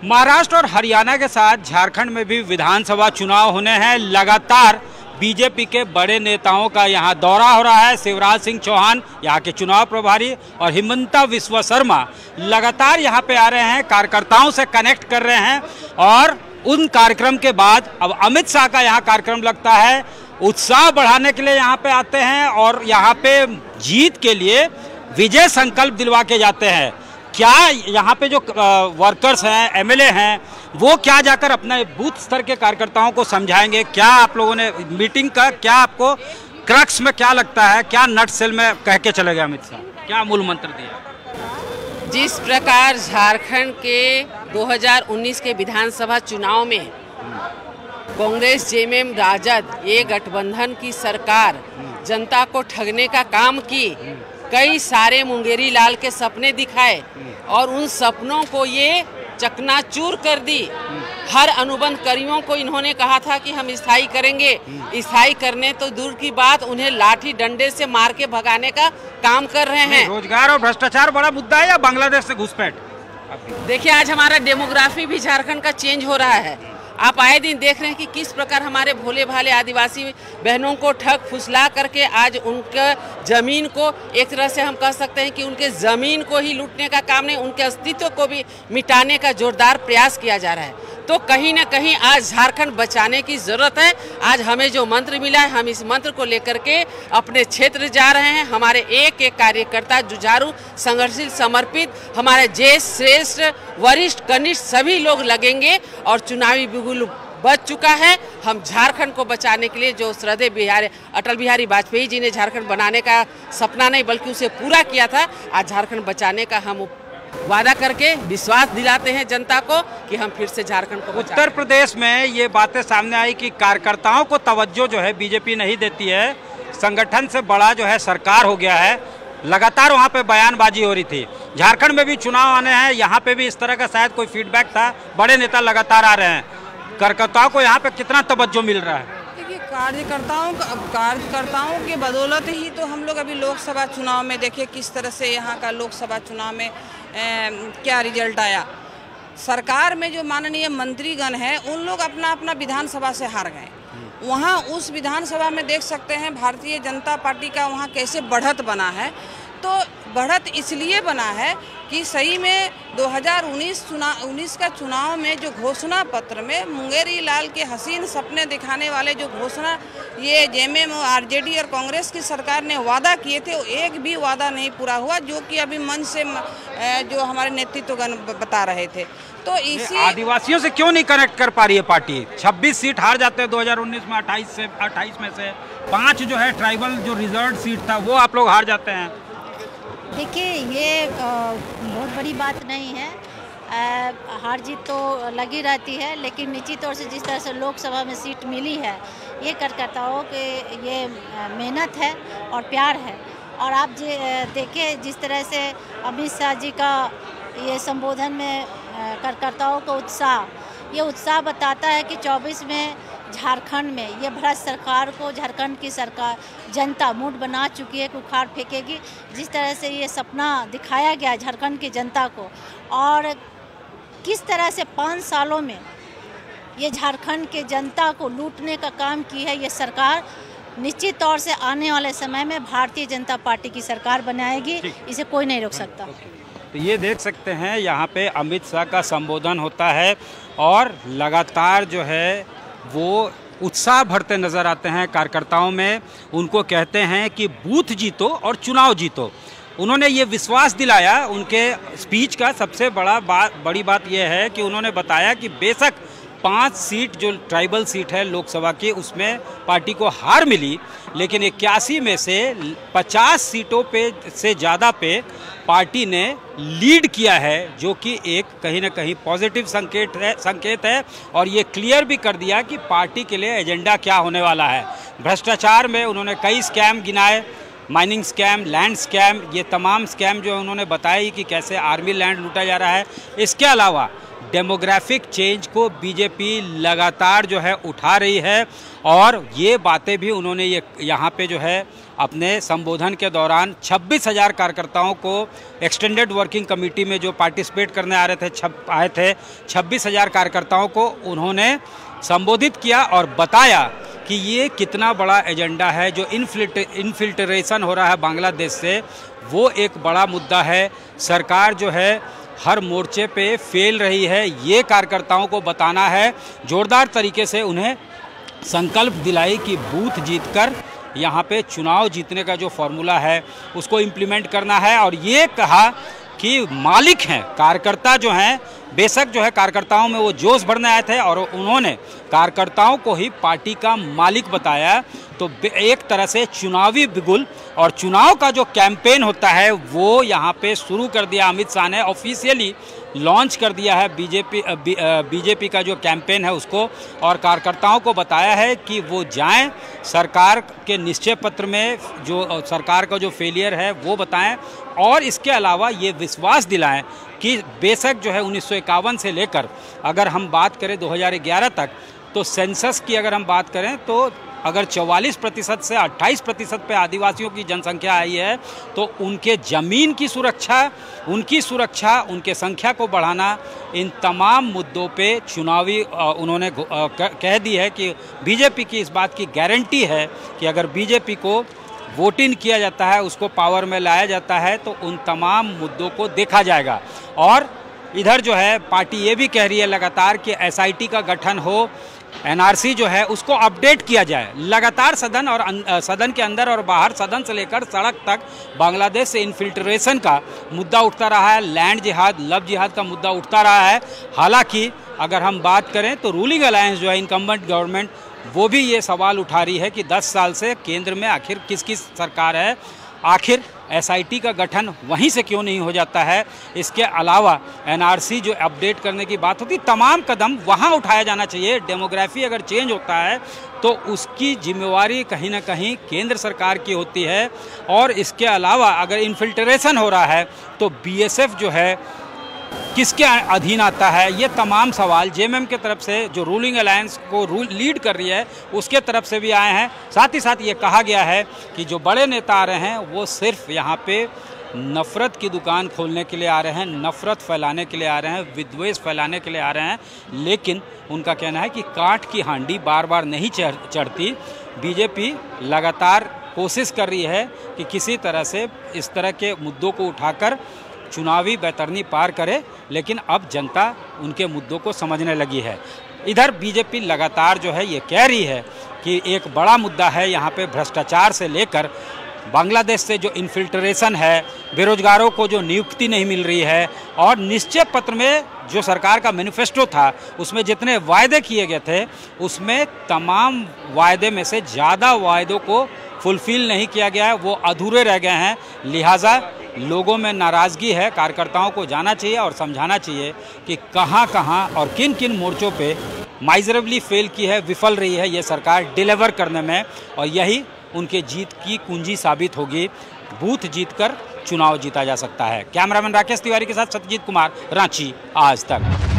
महाराष्ट्र और हरियाणा के साथ झारखंड में भी विधानसभा चुनाव होने हैं। लगातार बीजेपी के बड़े नेताओं का यहां दौरा हो रहा है। शिवराज सिंह चौहान यहाँ के चुनाव प्रभारी और हिमंता बिस्वा शर्मा लगातार यहां पे आ रहे हैं, कार्यकर्ताओं से कनेक्ट कर रहे हैं। और उन कार्यक्रम के बाद अब अमित शाह का यहाँ कार्यक्रम लगता है। उत्साह बढ़ाने के लिए यहाँ पे आते हैं और यहाँ पे जीत के लिए विजय संकल्प दिलवा के जाते हैं। क्या यहाँ पे जो वर्कर्स हैं, एमएलए हैं, वो क्या जाकर अपने बूथ स्तर के कार्यकर्ताओं को समझाएंगे? क्या आप लोगों ने मीटिंग का क्या आपको क्रक्स में क्या लगता है, क्या नट सेल में कह के चले गए अमित शाह, क्या मूल मंत्र दिया? जिस प्रकार झारखंड के 2019 के विधानसभा चुनाव में कांग्रेस, जेएमएम, राजद ये गठबंधन की सरकार जनता को ठगने का काम की, कई सारे मुंगेरी लाल के सपने दिखाए और उन सपनों को ये चकनाचूर कर दी। हर अनुबंध कर्मियों को इन्होंने कहा था कि हम स्थायी करेंगे, स्थायी करने तो दूर की बात, उन्हें लाठी डंडे से मार के भगाने का काम कर रहे हैं। रोजगार और भ्रष्टाचार बड़ा मुद्दा है या बांग्लादेश से घुसपैठ? देखिए, आज हमारा डेमोग्राफी भी झारखंड का चेंज हो रहा है। आप आए दिन देख रहे हैं कि किस प्रकार हमारे भोले भाले आदिवासी बहनों को ठग फुसला करके आज उनके जमीन को, एक तरह से हम कह सकते हैं कि उनके जमीन को ही लूटने का काम नहीं, उनके अस्तित्व को भी मिटाने का जोरदार प्रयास किया जा रहा है। तो कहीं ना कहीं आज झारखंड बचाने की जरूरत है। आज हमें जो मंत्र मिला है, हम इस मंत्र को लेकर के अपने क्षेत्र जा रहे हैं। हमारे एक एक कार्यकर्ता जुझारू, संघर्षशील, समर्पित, हमारे ज्येष्ठ, श्रेष्ठ, वरिष्ठ, कनिष्ठ सभी लोग लगेंगे और चुनावी बिगुल बच चुका है। हम झारखंड को बचाने के लिए जो श्रद्धेय बिहारी अटल बिहारी वाजपेयी जी ने झारखंड बनाने का सपना नहीं बल्कि उसे पूरा किया था, आज झारखंड बचाने का हम वादा करके विश्वास दिलाते हैं जनता को कि हम फिर से झारखंड को बचाएंगे। उत्तर प्रदेश में ये बातें सामने आई कि कार्यकर्ताओं को तवज्जो जो है बीजेपी नहीं देती है, संगठन से बड़ा जो है सरकार हो गया है। लगातार वहाँ पे बयानबाजी हो रही थी। झारखंड में भी चुनाव आने हैं, यहाँ पे भी इस तरह का शायद कोई फीडबैक था। बड़े नेता लगातार आ रहे हैं, कार्यकर्ताओं को यहाँ पे कितना तवज्जो मिल रहा है? देखिए, कार्यकर्ताओं के बदौलत ही तो हम लोग अभी लोकसभा चुनाव में देखे किस तरह से यहाँ का लोकसभा चुनाव में क्या रिजल्ट आया। सरकार में जो माननीय मंत्रीगण हैं उन लोग अपना अपना विधानसभा से हार गए। वहाँ उस विधानसभा में देख सकते हैं भारतीय जनता पार्टी का वहाँ कैसे बढ़त बना है। तो बढ़त इसलिए बना है कि सही में 2019 का चुनाव में जो घोषणा पत्र में मुंगेरी लाल के हसीन सपने दिखाने वाले जो घोषणा ये जेएमएम, आरजेडी और कांग्रेस की सरकार ने वादा किए थे, वो एक भी वादा नहीं पूरा हुआ, जो कि अभी मंच से जो हमारे नेतृत्वगण बता रहे थे। तो इसी आदिवासियों से क्यों नहीं कनेक्ट कर पा रही है पार्टी? 26 सीट हार जाते हैं 2019 में, 28 में से 5 जो है ट्राइबल जो रिजर्व सीट था वो आप लोग हार जाते हैं। देखिए, ये बहुत बड़ी बात नहीं है। हार जीत तो लगी रहती है, लेकिन निश्चित तौर से जिस तरह से लोकसभा में सीट मिली है, ये कार्यकर्ताओं के ये मेहनत है और प्यार है। और आप देखिए जिस तरह से अमित शाह जी का ये संबोधन में कार्यकर्ताओं का उत्साह, ये उत्साह बताता है कि 24 में झारखंड में ये भ्रष्ट सरकार को झारखंड की सरकार जनता मूड बना चुकी है कि उखाड़ फेंकेगी। जिस तरह से ये सपना दिखाया गया झारखंड की जनता को और किस तरह से 5 सालों में ये झारखंड के जनता को लूटने का काम की है ये सरकार, निश्चित तौर से आने वाले समय में भारतीय जनता पार्टी की सरकार बनाएगी, इसे कोई नहीं रोक सकता। तो ये देख सकते हैं यहाँ पे अमित शाह का संबोधन होता है और लगातार जो है वो उत्साह भरते नजर आते हैं कार्यकर्ताओं में। उनको कहते हैं कि बूथ जीतो और चुनाव जीतो। उन्होंने ये विश्वास दिलाया। उनके स्पीच का सबसे बड़ी बात यह है कि उन्होंने बताया कि बेशक 5 सीट जो ट्राइबल सीट है लोकसभा की उसमें पार्टी को हार मिली, लेकिन 81 में से 50 सीटों पे से ज़्यादा पे पार्टी ने लीड किया है, जो कि एक कहीं ना कहीं पॉजिटिव संकेत है। और ये क्लियर भी कर दिया कि पार्टी के लिए एजेंडा क्या होने वाला है। भ्रष्टाचार में उन्होंने कई स्कैम गिनाए, माइनिंग स्कैम, लैंड स्कैम, ये तमाम स्कैम जो उन्होंने बताई कि कैसे आर्मी लैंड लूटा जा रहा है। इसके अलावा डेमोग्राफिक चेंज को बीजेपी लगातार जो है उठा रही है और ये बातें भी उन्होंने ये यहाँ पे जो है अपने संबोधन के दौरान 26,000 कार्यकर्ताओं को एक्सटेंडेड वर्किंग कमेटी में जो पार्टिसिपेट करने आए थे 26,000 कार्यकर्ताओं को उन्होंने संबोधित किया और बताया कि ये कितना बड़ा एजेंडा है। जो इनफिल्ट्रेशन हो रहा है बांग्लादेश से, वो एक बड़ा मुद्दा है। सरकार जो है हर मोर्चे पे फेल रही है, ये कार्यकर्ताओं को बताना है। जोरदार तरीके से उन्हें संकल्प दिलाई कि बूथ जीतकर यहाँ पे चुनाव जीतने का जो फॉर्मूला है उसको इम्प्लीमेंट करना है। और ये कहा कि मालिक हैं कार्यकर्ता जो हैं, बेशक जो है कार्यकर्ताओं में वो जोश भरने आए थे और उन्होंने कार्यकर्ताओं को ही पार्टी का मालिक बताया। तो एक तरह से चुनावी बिगुल और चुनाव का जो कैंपेन होता है वो यहाँ पे शुरू कर दिया। अमित शाह ने ऑफिशियली लॉन्च कर दिया है बीजेपी का जो कैंपेन है उसको, और कार्यकर्ताओं को बताया है कि वो जाएं, सरकार के निश्चय पत्र में जो सरकार का जो फेलियर है वो बताएं, और इसके अलावा ये विश्वास दिलाएं कि बेशक जो है 1951 से लेकर अगर हम बात करें 2011 तक, तो सेंसस की अगर हम बात करें तो अगर 44% से 28% पे आदिवासियों की जनसंख्या आई है, तो उनके ज़मीन की सुरक्षा, उनके संख्या को बढ़ाना, इन तमाम मुद्दों पे चुनावी उन्होंने कह दी है कि बीजेपी की इस बात की गारंटी है कि अगर बीजेपी को वोट इन किया जाता है, उसको पावर में लाया जाता है, तो उन तमाम मुद्दों को देखा जाएगा। और इधर जो है पार्टी ये भी कह रही है लगातार कि एसआईटी का गठन हो, एनआरसी जो है उसको अपडेट किया जाए। लगातार सदन के अंदर और बाहर, सदन से लेकर सड़क तक बांग्लादेश से इन्फिल्ट्रेशन का मुद्दा उठता रहा है, लैंड जिहाद, लव जिहाद का मुद्दा उठता रहा है। हालांकि अगर हम बात करें तो रूलिंग अलायंस जो है, इनकम्बेंट गवर्नमेंट, वो भी ये सवाल उठा रही है कि 10 साल से केंद्र में आखिर किसकी सरकार है, आखिर एसआईटी का गठन वहीं से क्यों नहीं हो जाता है। इसके अलावा एनआरसी जो अपडेट करने की बात होती, तमाम कदम वहाँ उठाया जाना चाहिए। डेमोग्राफी अगर चेंज होता है तो उसकी जिम्मेवारी कहीं ना कहीं केंद्र सरकार की होती है। और इसके अलावा अगर इन्फिल्ट्रेशन हो रहा है तो बीएसएफ जो है किसके अधीन आता है, ये तमाम सवाल जेएमएम के तरफ से, जो रूलिंग अलायंस को लीड कर रही है, उसके तरफ से भी आए हैं। साथ ही साथ ये कहा गया है कि जो बड़े नेता आ रहे हैं वो सिर्फ यहाँ पे नफ़रत की दुकान खोलने के लिए आ रहे हैं, नफ़रत फैलाने के लिए आ रहे हैं, विद्वेष फैलाने के लिए आ रहे हैं। लेकिन उनका कहना है कि काठ की हांडी बार बार नहीं चढ़ती। बीजेपी लगातार कोशिश कर रही है कि किसी तरह से इस तरह के मुद्दों को उठाकर चुनावी बैतरनी पार करे, लेकिन अब जनता उनके मुद्दों को समझने लगी है। इधर बीजेपी लगातार जो है ये कह रही है कि एक बड़ा मुद्दा है यहाँ पे भ्रष्टाचार से लेकर बांग्लादेश से जो इन्फिल्ट्रेशन है, बेरोजगारों को जो नियुक्ति नहीं मिल रही है, और निश्चय पत्र में जो सरकार का मैनिफेस्टो था उसमें जितने वायदे किए गए थे उसमें तमाम वायदे में से ज़्यादा वायदों को फुलफिल नहीं किया गया है, वो अधूरे रह गए हैं। लिहाजा लोगों में नाराज़गी है। कार्यकर्ताओं को जाना चाहिए और समझाना चाहिए कि कहां और किन किन मोर्चों पे माइजरेबली फेल की है, विफल रही है ये सरकार डिलीवर करने में, और यही उनके जीत की कुंजी साबित होगी। बूथ जीतकर चुनाव जीता जा सकता है। कैमरामैन राकेश तिवारी के साथ सत्यजीत कुमार, रांची आज तक।